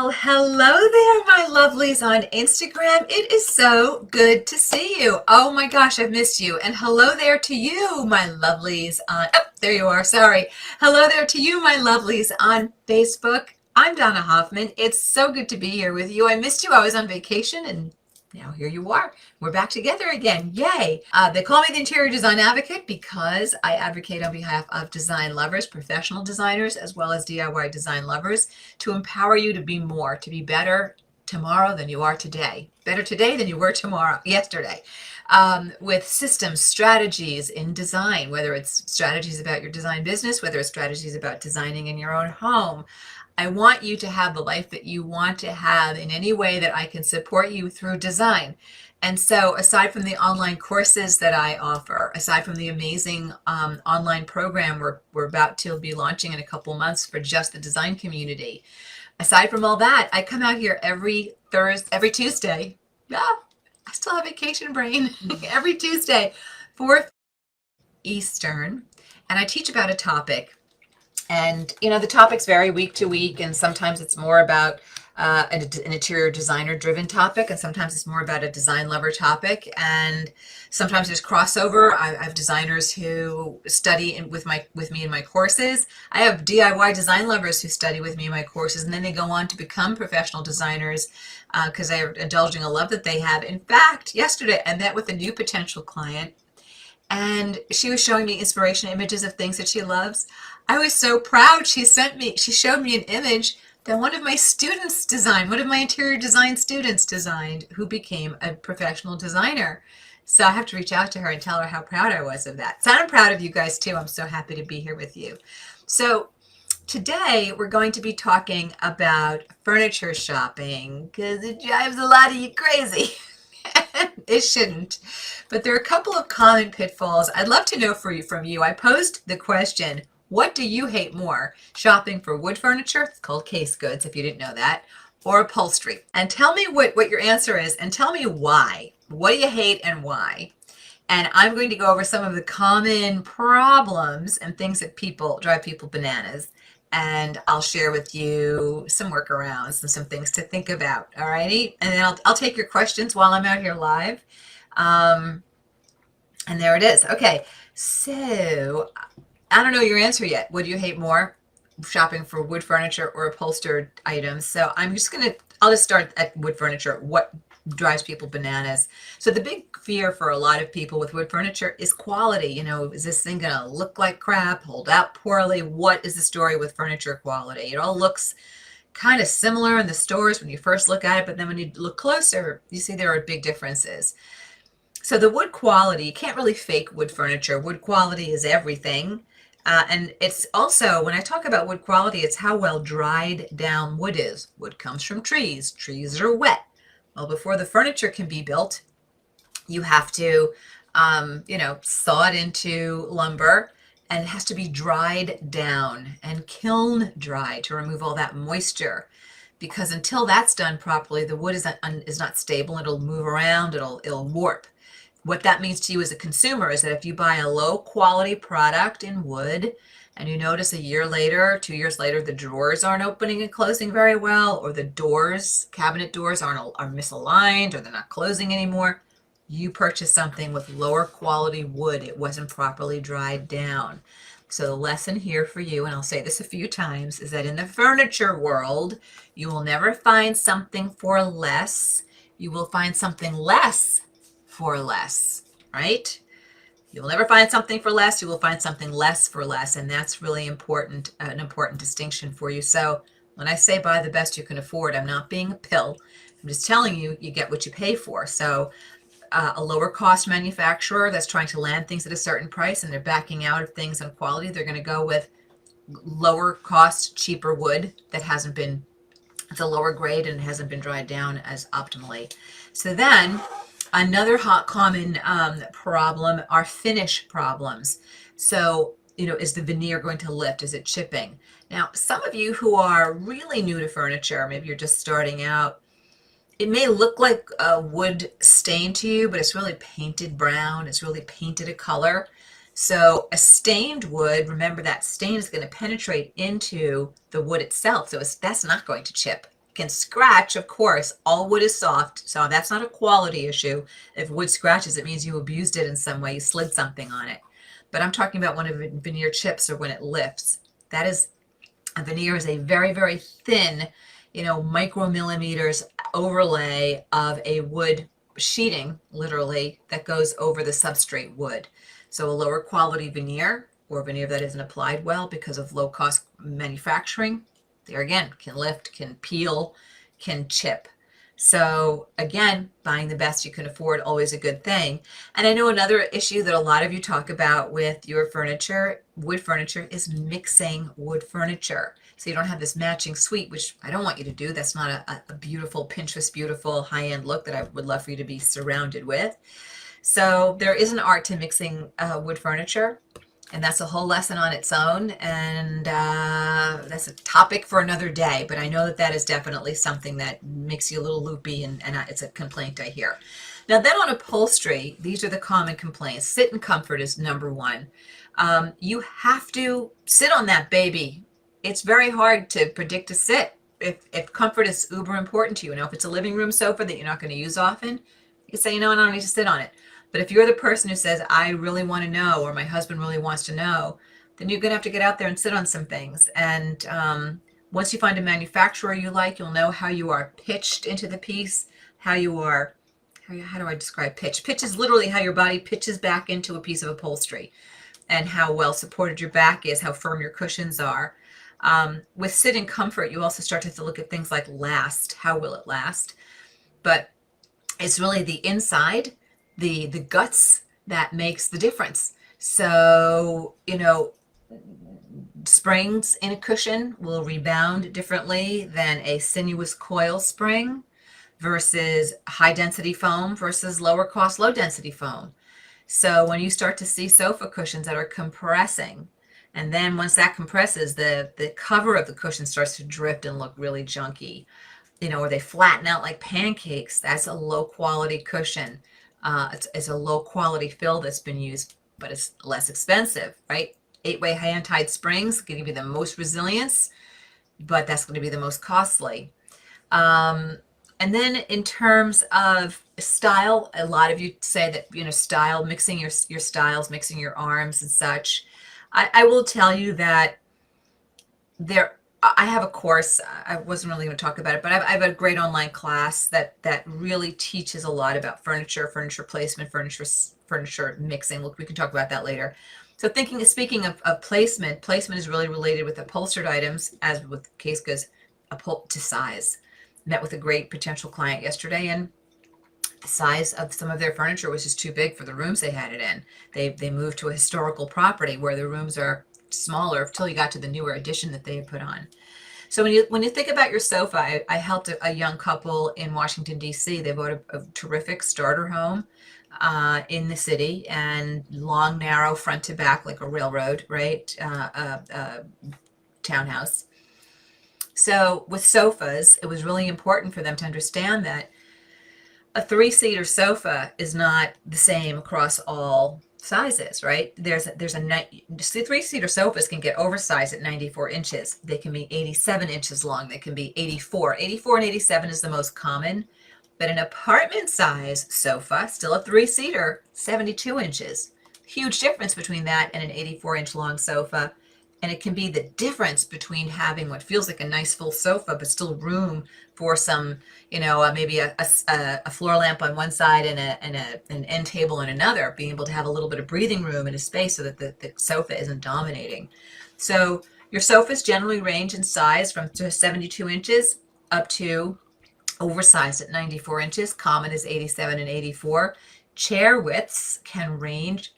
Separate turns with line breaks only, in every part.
Well, hello there, my lovelies on Instagram. It is so good to see you. Oh my gosh, I've missed you. And hello there to you, my lovelies on, oh, there you are, sorry. Hello there to you, my lovelies on Facebook. I'm Donna Hoffman. It's so good to be here with you. I missed you. I was on vacation and now here you are. We're back together again. Yay. They call me the interior design advocate because I advocate on behalf of design lovers, professional designers, as well as DIY design lovers to empower you to be more, to be better tomorrow than you are today. Better today than you were yesterday. With systems, strategies in design, whether it's strategies about your design business, whether it's strategies about designing in your own home. I want you to have the life that you want to have in any way that I can support you through design. And so aside from the online courses that I offer, aside from the amazing online program we're about to be launching in a couple months for just the design community, aside from all that, I come out here every Tuesday. Yeah, I still have vacation brain. Every Tuesday, 4 Eastern, and I teach about a topic. And, you know, the topics vary week to week, and sometimes it's more about an interior designer driven topic, and sometimes it's more about a design lover topic, and sometimes there's crossover. I have designers who study with me in my courses. I have DIY design lovers who study with me in my courses, and then they go on to become professional designers because they're indulging a love that they have. In fact, yesterday I met with a new potential client, and she was showing me inspiration images of things that she loves. I was so proud. She showed me an image that one of my students designed, one of my interior design students designed, who became a professional designer. So I have to reach out to her and tell her how proud I was of that. So I'm proud of you guys too. I'm so happy to be here with you. So today we're going to be talking about furniture shopping because it drives a lot of you crazy. It shouldn't, but there are a couple of common pitfalls I'd love to know from you. I posed the question, what do you hate more? Shopping for wood furniture, it's called case goods if you didn't know that, or upholstery? And tell me what your answer is, and tell me why. What do you hate and why? And I'm going to go over some of the common problems and things that drive people bananas. And I'll share with you some workarounds and some things to think about. All righty. And then I'll take your questions while I'm out here live. And there it is. Okay. So I don't know your answer yet. What do you hate more? Shopping for wood furniture or upholstered items? So I'll just start at wood furniture. What drives people bananas? So the big fear for a lot of people with wood furniture is quality. You know, is this thing gonna look like crap, hold out poorly? What is the story with furniture quality? It all looks kind of similar in the stores when you first look at it, but then when you look closer, you see there are big differences. So the wood quality, you can't really fake wood furniture. Wood quality is everything. And it's also, when I talk about wood quality, it's how well dried down wood is. Wood comes from trees. Trees are wet. Well, before the furniture can be built, you have to, saw it into lumber, and it has to be dried down and kiln dried to remove all that moisture. Because until that's done properly, the wood is not stable. It'll move around. It'll warp. What that means to you as a consumer is that if you buy a low quality product in wood and you notice a year later, 2 years later, the drawers aren't opening and closing very well, or the doors, cabinet doors are misaligned, or they're not closing anymore, you purchased something with lower quality wood. It wasn't properly dried down. So the lesson here for you, and I'll say this a few times, is that in the furniture world, you will never find something for less. You will find something less for less, right? You will never find something for less. You will find something less for less. And that's really important, an important distinction for you. So when I say buy the best you can afford, I'm not being a pill. I'm just telling you, you get what you pay for. So a lower cost manufacturer that's trying to land things at a certain price and they're backing out of things on quality, they're going to go with lower cost, cheaper wood that hasn't been, it's a lower grade and hasn't been dried down as optimally. So then another common problem are finish problems. So, is the veneer going to lift? Is it chipping? Now, some of you who are really new to furniture, maybe you're just starting out, it may look like a wood stain to you, but it's really painted brown. It's really painted a color. So a stained wood, remember that stain is going to penetrate into the wood itself. So that's not going to chip. Can scratch, of course. All wood is soft, so that's not a quality issue. If wood scratches, it means you abused it in some way, you slid something on it. But I'm talking about when a veneer chips or when it lifts. That is, a veneer is a very, very thin, micromillimeters overlay of a wood sheeting, literally, that goes over the substrate wood. So a lower quality veneer, or veneer that isn't applied well because of low cost manufacturing, there again, can lift, can peel, can chip. So again, buying the best you can afford, always a good thing. And I know another issue that a lot of you talk about with your furniture, wood furniture, is mixing wood furniture. So you don't have this matching suite, which I don't want you to do. That's not a beautiful, Pinterest beautiful high-end look that I would love for you to be surrounded with. So there is an art to mixing wood furniture, and that's a whole lesson on its own, and that's a topic for another day, but I know that that is definitely something that makes you a little loopy, and it's a complaint I hear. Now then, on upholstery, these are the common complaints. Sit and comfort is number one. You have to sit on that baby. It's very hard to predict a sit. If comfort is uber important to you, if it's a living room sofa that you're not going to use often, you can say, I don't need to sit on it. But if you're the person who says, I really want to know, or my husband really wants to know, then you're going to have to get out there and sit on some things. And once you find a manufacturer you like, you'll know how you are pitched into the piece, how do I describe pitch? Pitch is literally how your body pitches back into a piece of upholstery, and how well supported your back is, how firm your cushions are. With sit and comfort, you also start to have to look at things like last. How will it last? But it's really the inside, the guts, that makes the difference. So, springs in a cushion will rebound differently than a sinuous coil spring versus high density foam versus lower cost, low density foam. So when you start to see sofa cushions that are compressing, and then once that compresses, the cover of the cushion starts to drift and look really junky, or they flatten out like pancakes, that's a low quality cushion. It's a low quality fill that's been used, but it's less expensive, right? 8-way hand-tied springs can give you the most resilience, but that's going to be the most costly. And then in terms of style, a lot of you say that, style, mixing your styles, mixing your arms and such. I will tell you that I have a course. I wasn't really going to talk about it, but I have a great online class that really teaches a lot about furniture placement, furniture mixing. Look, we can talk about that later. So speaking of placement is really related with upholstered items, as with the case goes, to size. Met with a great potential client yesterday, and the size of some of their furniture was just too big for the rooms they had it in. They moved to a historical property where the rooms are smaller until you got to the newer addition that they had put on. So when you think about your sofa, I helped a young couple in Washington, D.C. They bought a terrific starter home in the city, and long, narrow front to back like a railroad, right? Townhouse. So with sofas, it was really important for them to understand that a 3-seater sofa is not the same across all sizes, right? There's a 3-seater sofas can get oversized at 94 inches. They can be 87 inches long. They can be 84. 84 and 87 is the most common. But an apartment size sofa, still a 3-seater, 72 inches. Huge difference between that and an 84-inch long sofa. And it can be the difference between having what feels like a nice full sofa, but still room for some, maybe a floor lamp on one side and an end table on another, being able to have a little bit of breathing room and a space so that the sofa isn't dominating. So your sofas generally range in size from 72 inches up to oversized at 94 inches. Common is 87 and 84. Chair widths can range.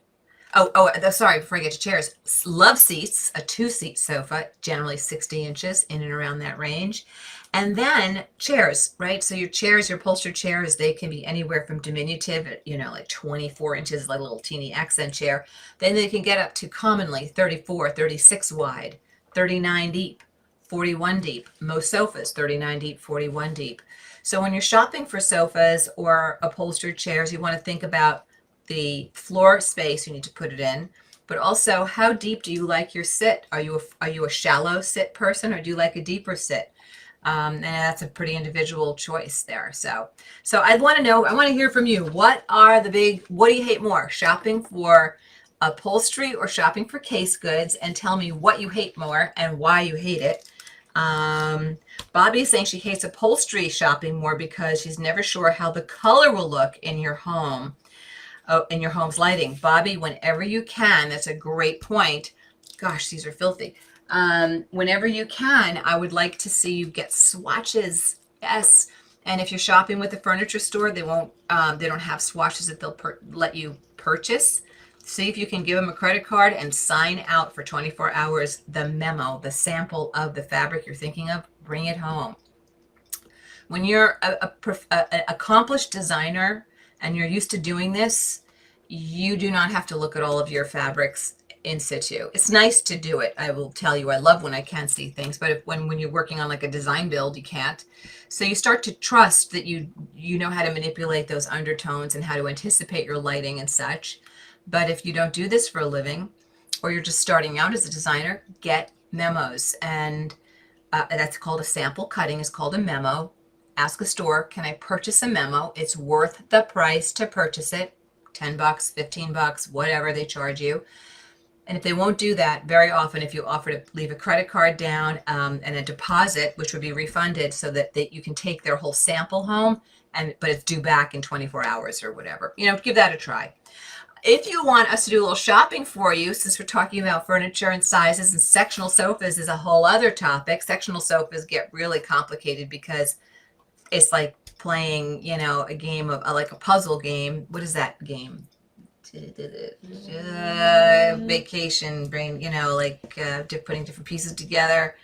Sorry, before I get to chairs, love seats, a 2-seat sofa, generally 60 inches, in and around that range. And then chairs, right? So your chairs, your upholstered chairs, they can be anywhere from diminutive, like 24 inches, like a little teeny accent chair. Then they can get up to commonly 34, 36 wide, 39 deep, 41 deep. Most sofas, 39 deep, 41 deep. So when you're shopping for sofas or upholstered chairs, you want to think about the floor space you need to put it in, but also how deep do you like your sit? Are you a shallow sit person, or do you like a deeper sit? And that's a pretty individual choice there. So I want to know, I want to hear from you. What do you hate more, shopping for upholstery or shopping for case goods? And tell me what you hate more and why you hate it. Bobby is saying she hates upholstery shopping more because she's never sure how the color will look in your home, in your home's lighting. Bobby, whenever you can, that's a great point. Gosh, these are filthy. Whenever you can, I would like to see you get swatches. Yes. And if you're shopping with a furniture store, they don't have swatches that they'll let you purchase. See if you can give them a credit card and sign out for 24 hours the memo, the sample of the fabric you're thinking of. Bring it home. When you're an accomplished designer and you're used to doing this, you do not have to look at all of your fabrics in situ. It's nice to do it. I will tell you, I love when I can see things, but when you're working on like a design build, you can't. So you start to trust that you know how to manipulate those undertones and how to anticipate your lighting and such. But if you don't do this for a living, or you're just starting out as a designer, get memos. And that's called a sample cutting, is called a memo. Ask a store, can I purchase a memo? It's worth the price to purchase it. 10 bucks, 15 bucks, whatever they charge you. And if they won't do that, very often if you offer to leave a credit card down and a deposit, which would be refunded so that you can take their whole sample home, but it's due back in 24 hours or whatever. Give that a try. If you want us to do a little shopping for you, since we're talking about furniture and sizes, and sectional sofas is a whole other topic. Sectional sofas get really complicated because it's like playing, a game of like a puzzle game. What is that game? Vacation brain, putting different pieces together.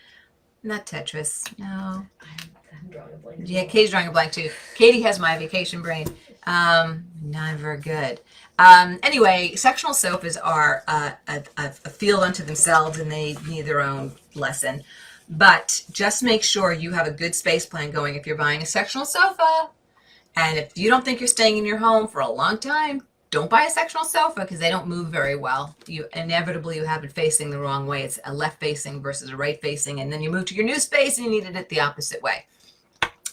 Not Tetris. No.
I'm drawing a blank.
Yeah, Katie's drawing a blank too. Katie has my vacation brain. Not very good. Anyway, sectional sofas are a field unto themselves, and they need their own lesson. But just make sure you have a good space plan going if you're buying a sectional sofa. And if you don't think you're staying in your home for a long time, don't buy a sectional sofa because they don't move very well. You have it facing the wrong way. It's a left facing versus a right facing, and then you move to your new space and you need it the opposite way.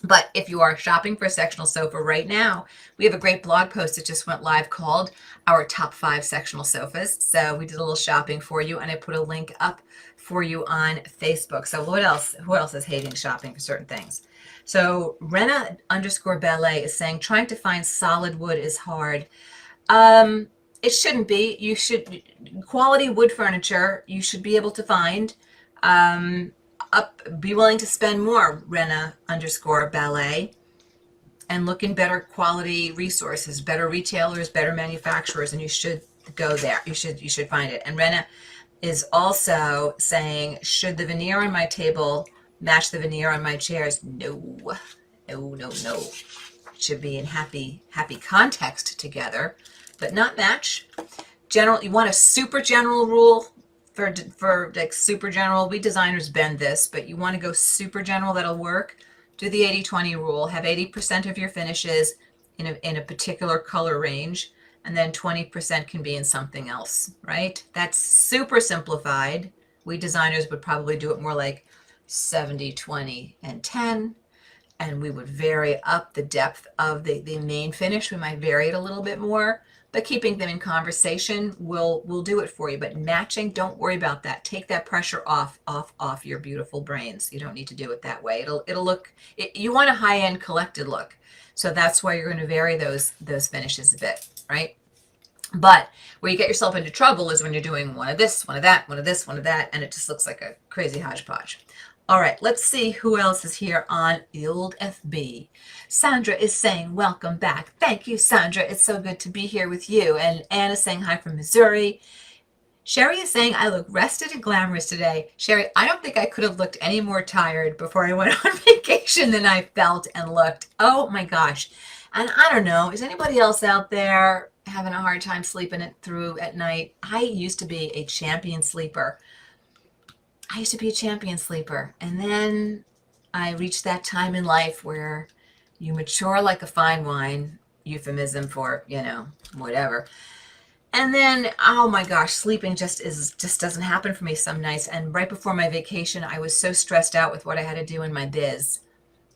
But if you are shopping for a sectional sofa right now, we have a great blog post that just went live called Our Top 5 Sectional Sofas. So we did a little shopping for you, and I put a link up for you on Facebook. So what else? Who else is hating shopping for certain things? So Rena_ballet is saying trying to find solid wood is hard. It shouldn't be. Quality wood furniture you should be able to find. Be willing to spend more, Rena_ballet, and look in better quality resources, better retailers, better manufacturers, and you should go there. You should find it. And Rena is also saying, should the veneer on my table match the veneer on my chairs? No. It should be in happy context together, but not match. You want a super general rule for like super general. We designers bend this, but you want to go super general that'll work. Do the 80-20 rule. Have 80% of your finishes in a particular color range, and then 20% can be in something else, right? That's super simplified. We designers would probably do it more like 70, 20, and 10. And we would vary up the depth of the main finish. We might vary it a little bit more, but keeping them in conversation will do it for you. But matching, don't worry about that. Take that pressure off your beautiful brains. You don't need to do it that way. It'll look. You want a high-end collected look, so that's why you're going to vary those finishes a bit, right? But where you get yourself into trouble is when you're doing one of this, one of that, one of this, one of that, and it just looks like a crazy hodgepodge. All right, let's see who else is here on the old FB. Sandra is saying, welcome back. Thank you, Sandra. It's so good to be here with you. And Anna's saying hi from Missouri. Sherry is saying, I look rested and glamorous today. Sherry, I don't think I could have looked any more tired before I went on vacation than I felt and looked. Oh my gosh. And I don't know, is anybody else out there having a hard time sleeping it through at night? I used to be a champion sleeper. And then I reached that time in life where you mature like a fine wine, euphemism for, whatever. And then, oh my gosh, sleeping just doesn't happen for me some nights. And right before my vacation, I was so stressed out with what I had to do in my biz,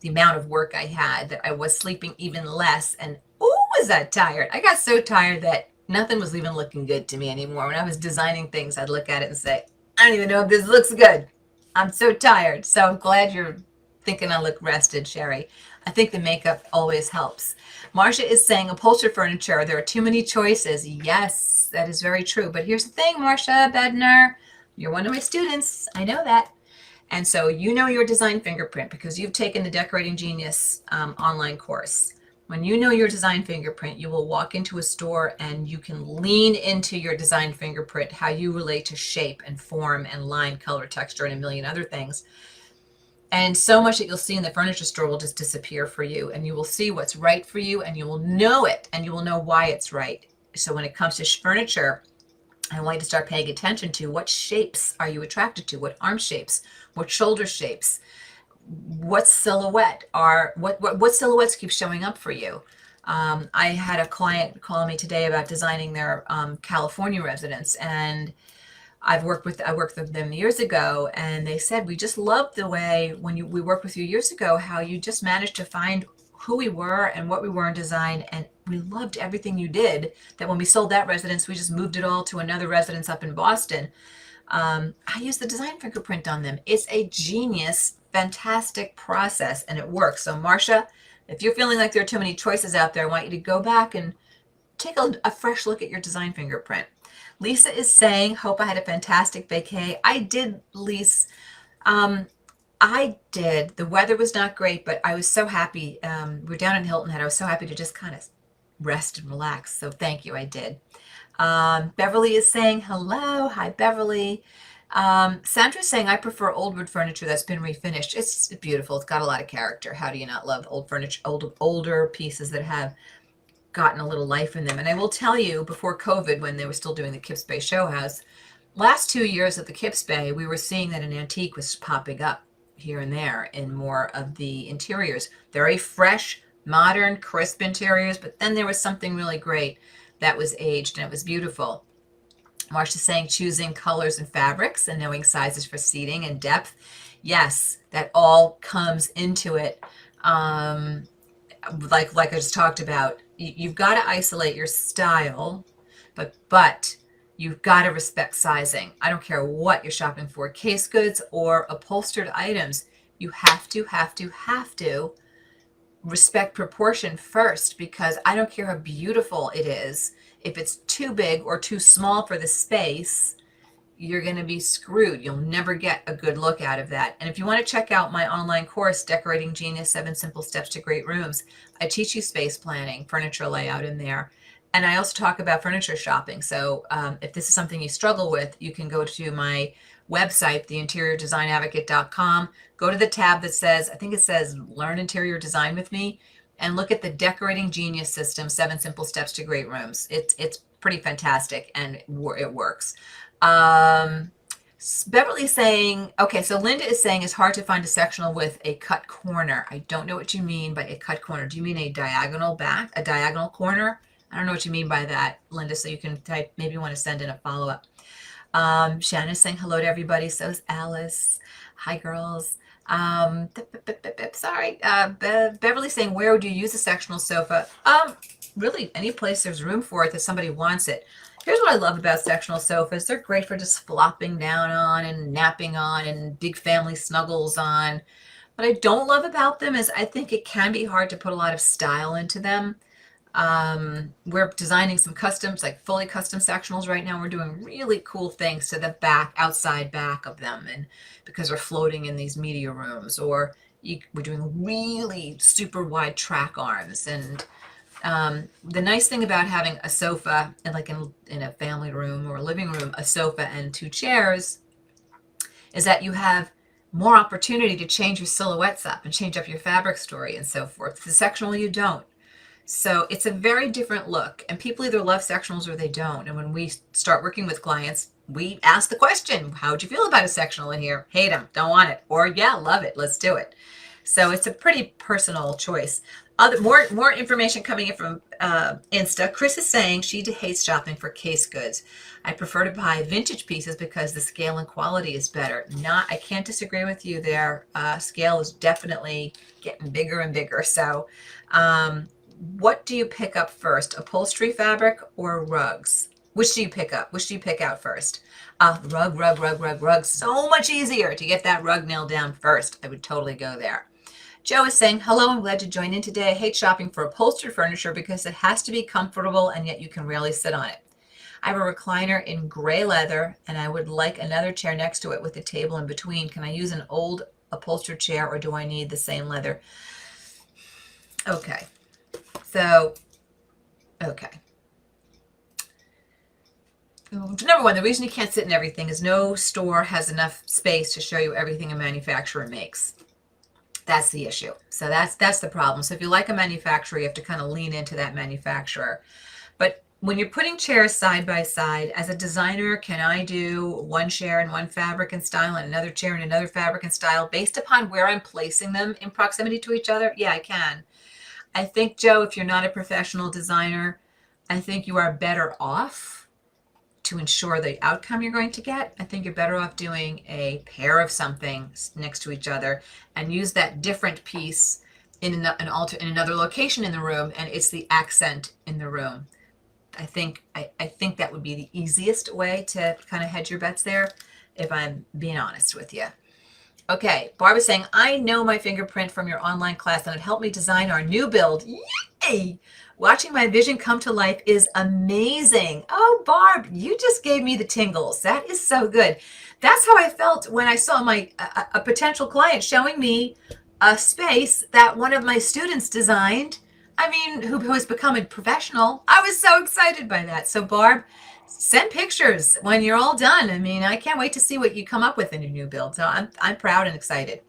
the amount of work I had, that I was sleeping even less. And oh, was that tired? I got so tired that nothing was even looking good to me anymore. When I was designing things, I'd look at it and say, I don't even know if this looks good. I'm so tired. So I'm glad you're thinking I look rested, Sherry. I think the makeup always helps. Marcia is saying upholstered furniture, there are too many choices. Yes, that is very true. But here's the thing, Marcia Bednar, you're one of my students. I know that. And so you know your design fingerprint because you've taken the Decorating Genius online course. When you know your design fingerprint, you will walk into a store and you can lean into your design fingerprint, how you relate to shape and form and line, color, texture, and a million other things. And so much that you'll see in the furniture store will just disappear for you, and you will see what's right for you, and you will know it, and you will know why it's right. So when it comes to furniture, I want you to start paying attention to what shapes are you attracted to, what arm shapes, what shoulder shapes, what silhouette are, what silhouettes keep showing up for you. I had a client call me today about designing their California residence, and I worked with them years ago, and they said, we just loved the way we worked with you years ago, how you just managed to find who we were and what we were in design, and we loved everything you did, that when we sold that residence, we just moved it all to another residence up in Boston. I used the design fingerprint on them. It's a genius, fantastic process, and it works. So Marcia, if you're feeling like there are too many choices out there, I want you to go back and take a fresh look at your design fingerprint. Lisa is saying, hope I had a fantastic vacay. I did, Lisa. I did. The weather was not great, but I was so happy. We're down in Hilton Head. I was so happy to just kind of rest and relax. So thank you. I did. Beverly is saying hello. Hi, Beverly. Sandra's saying, I prefer old wood furniture that's been refinished. It's beautiful. It's got a lot of character. How do you not love old furniture, older pieces that have gotten a little life in them? And I will tell you, before COVID, when they were still doing the Kips Bay Show House, last 2 years at the Kips Bay, we were seeing that an antique was popping up here and there in more of the interiors. Very fresh, modern, crisp interiors, but then there was something really great that was aged, and it was beautiful. Marcia's saying choosing colors and fabrics and knowing sizes for seating and depth. Yes, that all comes into it. Like I just talked about, you've got to isolate your style, but you've got to respect sizing. I don't care what you're shopping for, case goods or upholstered items. You have to respect proportion first, because I don't care how beautiful it is. If it's too big or too small for the space, you're going to be screwed. You'll never get a good look out of that. And if you want to check out my online course, Decorating Genius, 7 Simple Steps to Great Rooms, I teach you space planning, furniture layout in there. And I also talk about furniture shopping. So if this is something you struggle with, you can go to my website, theinteriordesignadvocate.com, go to the tab that says, I think it says Learn Interior Design with Me, and look at the Decorating Genius system, 7 Simple Steps to Great Rooms. It's pretty fantastic, and it works. Beverly's saying, okay, so Linda is saying it's hard to find a sectional with a cut corner. I don't know what you mean by a cut corner. Do you mean a diagonal back, a diagonal corner? I don't know what you mean by that, Linda, so you can type, maybe you want to send in a follow-up. Shannon's saying hello to everybody. So is Alice. Hi, girls. Sorry. Beverly's saying, where would you use a sectional sofa? Really, any place there's room for it that somebody wants it. Here's what I love about sectional sofas. They're great for just flopping down on and napping on and big family snuggles on. What I don't love about them is I think it can be hard to put a lot of style into them. We're designing some customs, like fully custom sectionals right now. We're doing really cool things to the back, outside back of them, and because we're floating in these media rooms, or we're doing really super wide track arms. And the nice thing about having a sofa, and like in a family room or a living room, a sofa and 2 chairs, is that you have more opportunity to change your silhouettes up and change up your fabric story and so forth. The sectional, you don't. So it's a very different look, and people either love sectionals or they don't. And when we start working with clients, we ask the question, how would you feel about a sectional in here? Hate them, don't want it, or yeah, love it, let's do it. So it's a pretty personal choice. More information coming in from Insta. Chris is saying she hates shopping for case goods. I prefer to buy vintage pieces because the scale and quality is better. I can't disagree with you there. Scale is definitely getting bigger and bigger. So, what do you pick up first, upholstery fabric or rugs? Which do you pick up? Which do you pick out first? Rug. So much easier to get that rug nailed down first. I would totally go there. Joe is saying, hello, I'm glad to join in today. I hate shopping for upholstered furniture because it has to be comfortable and yet you can rarely sit on it. I have a recliner in gray leather and I would like another chair next to it with a table in between. Can I use an old upholstered chair or do I need the same leather? Okay. So, okay. Number one, the reason you can't sit in everything is no store has enough space to show you everything a manufacturer makes. That's the issue. So that's the problem. So if you like a manufacturer, you have to kind of lean into that manufacturer. But when you're putting chairs side by side, as a designer, can I do one chair in one fabric and style and another chair in another fabric and style based upon where I'm placing them in proximity to each other? Yeah, I can. I think, Joe, if you're not a professional designer, I think you are better off to ensure the outcome you're going to get. I think you're better off doing a pair of something next to each other and use that different piece in another location in the room, and it's the accent in the room. I think that would be the easiest way to kind of hedge your bets there, if I'm being honest with you. Okay, Barbara's saying, I know my fingerprint from your online class and it helped me design our new build. Yay! Watching my vision come to life is amazing. Oh, Barb, you just gave me the tingles. That is so good. That's how I felt when I saw a potential client showing me a space that one of my students designed. I mean, who has become a professional. I was so excited by that. So, Barb, send pictures when you're all done. I mean, I can't wait to see what you come up with in your new build. So I'm proud and excited.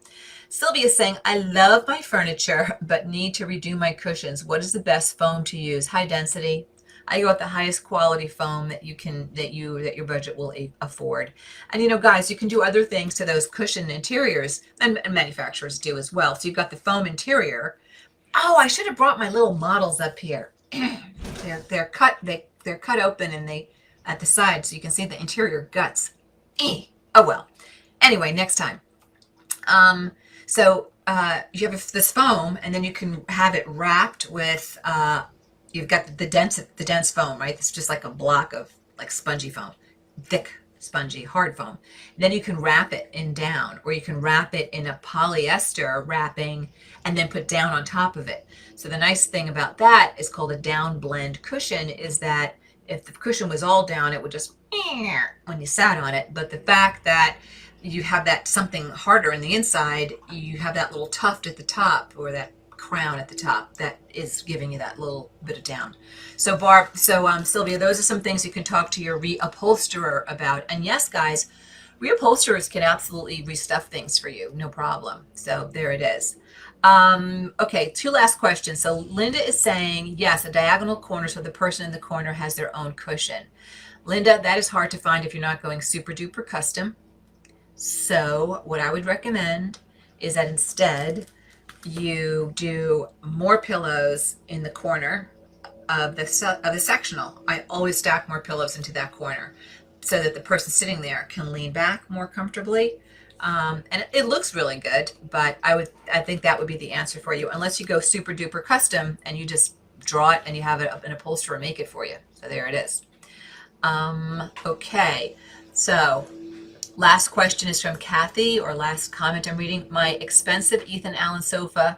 Sylvia is saying, I love my furniture, but need to redo my cushions. What is the best foam to use? High density. I go with the highest quality foam that your budget will afford. And you know, guys, you can do other things to those cushion interiors, and manufacturers do as well. So you've got the foam interior. Oh, I should have brought my little models up here. they're cut open and they at the side so you can see the interior guts. Oh well. Anyway, next time. So you have this foam, and then you can have it wrapped with, you've got the dense foam, right? It's just like a block of like spongy foam, thick, spongy, hard foam. Then you can wrap it in down, or you can wrap it in a polyester wrapping and then put down on top of it. So the nice thing about that is called a down blend cushion, is that if the cushion was all down, it would just when you sat on it. But the fact that you have that something harder in the inside, you have that little tuft at the top, or that crown at the top, that is giving you that little bit of down. So Sylvia, those are some things you can talk to your reupholsterer about. And yes, guys, reupholsterers can absolutely restuff things for you, no problem. So there it is. Okay, two last questions. So Linda is saying, yes, a diagonal corner so the person in the corner has their own cushion. Linda, that is hard to find if you're not going super duper custom. So what I would recommend is that instead you do more pillows in the corner of the sectional. I always stack more pillows into that corner so that the person sitting there can lean back more comfortably. And it looks really good, but I think that would be the answer for you, unless you go super duper custom and you just draw it and you have an upholsterer make it for you. So there it is. Okay, so last question is from Kathy, or last comment I'm reading. My expensive Ethan Allen sofa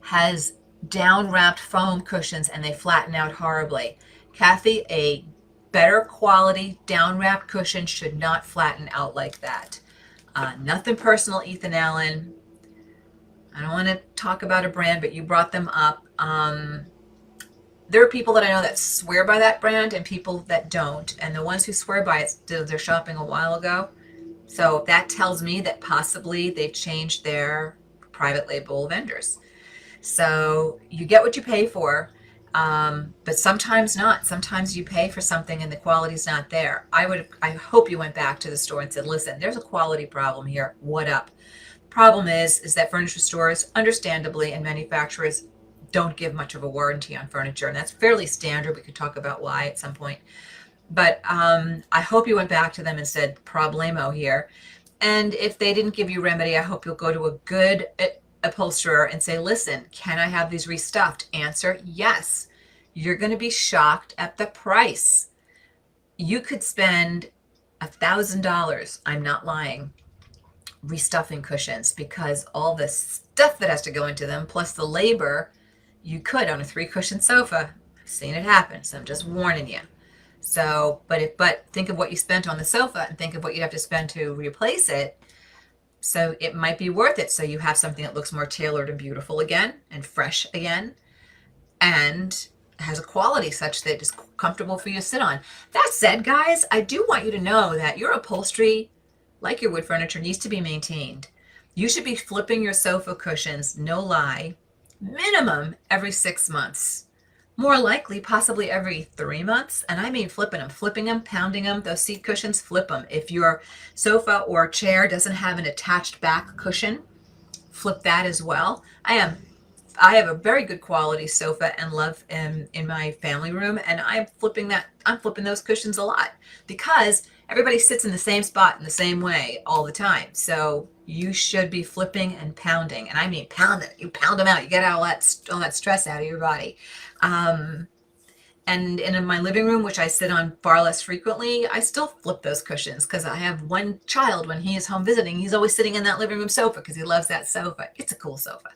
has down wrapped foam cushions and they flatten out horribly. Kathy, a better quality down wrapped cushion should not flatten out like that. Nothing personal, Ethan Allen. I don't want to talk about a brand, but you brought them up. There are people that I know that swear by that brand and people that don't. And the ones who swear by it did their shopping a while ago. So that tells me that possibly they changed their private label vendors. So you get what you pay for, but sometimes not. Sometimes you pay for something and the quality's not there. I hope you went back to the store and said, listen, there's a quality problem here. What up? Problem is that furniture stores, understandably, and manufacturers don't give much of a warranty on furniture, and that's fairly standard. We could talk about why at some point. But I hope you went back to them and said, problemo here. And if they didn't give you remedy, I hope you'll go to a good upholsterer and say, listen, can I have these restuffed? Answer, yes. You're going to be shocked at the price. You could spend $1,000, I'm not lying, restuffing cushions, because all the stuff that has to go into them, plus the labor, you could on a 3-cushion sofa. I've seen it happen, so I'm just warning you. So, but think of what you spent on the sofa and think of what you'd have to spend to replace it. So it might be worth it. So you have something that looks more tailored and beautiful again and fresh again, and has a quality such that it's comfortable for you to sit on. That said, guys, I do want you to know that your upholstery, like your wood furniture, needs to be maintained. You should be flipping your sofa cushions, no lie, minimum every 6 months. More likely, possibly every 3 months. And I mean flipping them, pounding them. Those seat cushions, flip them. If your sofa or chair doesn't have an attached back cushion, flip that as well. I have a very good quality sofa and love in my family room, and I'm flipping those cushions a lot because everybody sits in the same spot in the same way all the time. So you should be flipping and pounding, and I mean pounding. You pound them out. You get all that stress out of your body. And in my living room, which I sit on far less frequently, I still flip those cushions because I have one child, when he is home visiting, he's always sitting in that living room sofa because he loves that sofa. It's a cool sofa.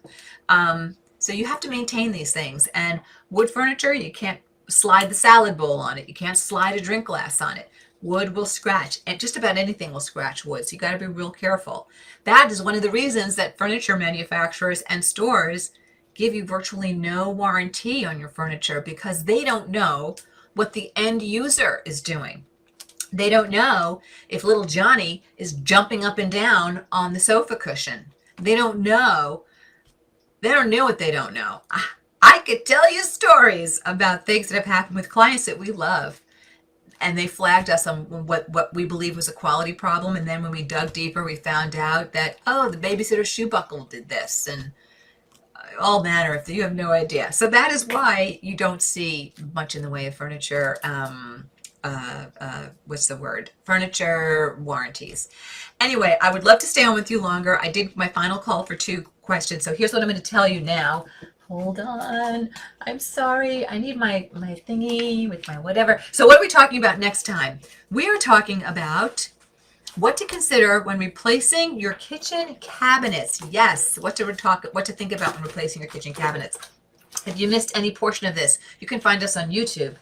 So you have to maintain these things. And wood furniture, you can't slide the salad bowl on it. You can't slide a drink glass on it. Wood will scratch, and just about anything will scratch wood. So you got to be real careful. That is one of the reasons that furniture manufacturers and stores give you virtually no warranty on your furniture, because they don't know what the end user is doing. They don't know if little Johnny is jumping up and down on the sofa cushion. They don't know. They don't know what they don't know. I could tell you stories about things that have happened with clients that we love, and they flagged us on what we believe was a quality problem. And then when we dug deeper, we found out that, oh, the babysitter's shoe buckle did this, and all manner of, you have no idea. So that is why you don't see much in the way of furniture, what's the word? Furniture warranties. Anyway, I would love to stay on with you longer. I did my final call for 2 questions. So here's what I'm going to tell you now. Hold on. I'm sorry. I need my thingy with my whatever. So what are we talking about next time? We are talking about what to consider when replacing your kitchen cabinets. Yes, what to think about when replacing your kitchen cabinets. If you missed any portion of this, you can find us on YouTube.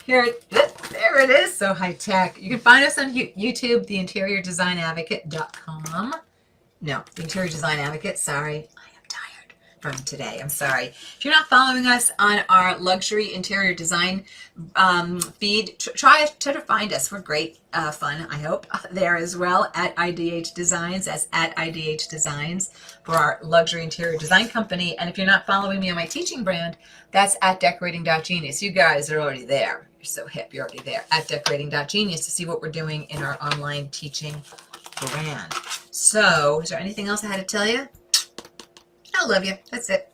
Here, there it is, so high tech. You can find us on YouTube, theinteriordesignadvocate.com. No, the Interior Design Advocate, sorry. From today. I'm sorry. If you're not following us on our luxury interior design feed, try to find us. We're great fun, I hope, there as well, at IDH Designs. That's at IDH Designs for our luxury interior design company. And if you're not following me on my teaching brand, that's at decorating.genius. You guys are already there. You're so hip. You're already there at decorating.genius to see what we're doing in our online teaching brand. So, is there anything else I had to tell you? I love you. That's it.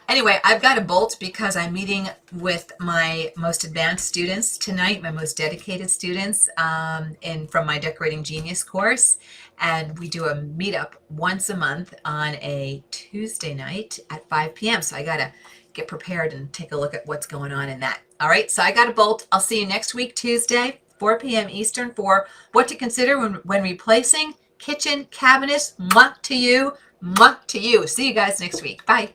Anyway, I've got to bolt because I'm meeting with my most advanced students tonight, my most dedicated students from my Decorating Genius course. And we do a meetup once a month on a Tuesday night at 5 p.m. So I got to get prepared and take a look at what's going on in that. All right, so I got to bolt. I'll see you next week, Tuesday, 4 p.m. Eastern, for what to consider when replacing kitchen cabinets. Mwah to you. Mwah to you. See you guys next week. Bye.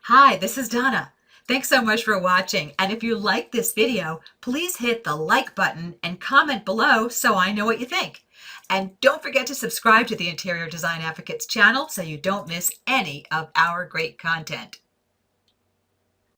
Hi, this is Donna. Thanks so much for watching. And if you like this video, please hit the like button and comment below so I know what you think. And don't forget to subscribe to the Interior Design Advocates channel so you don't miss any of our great content.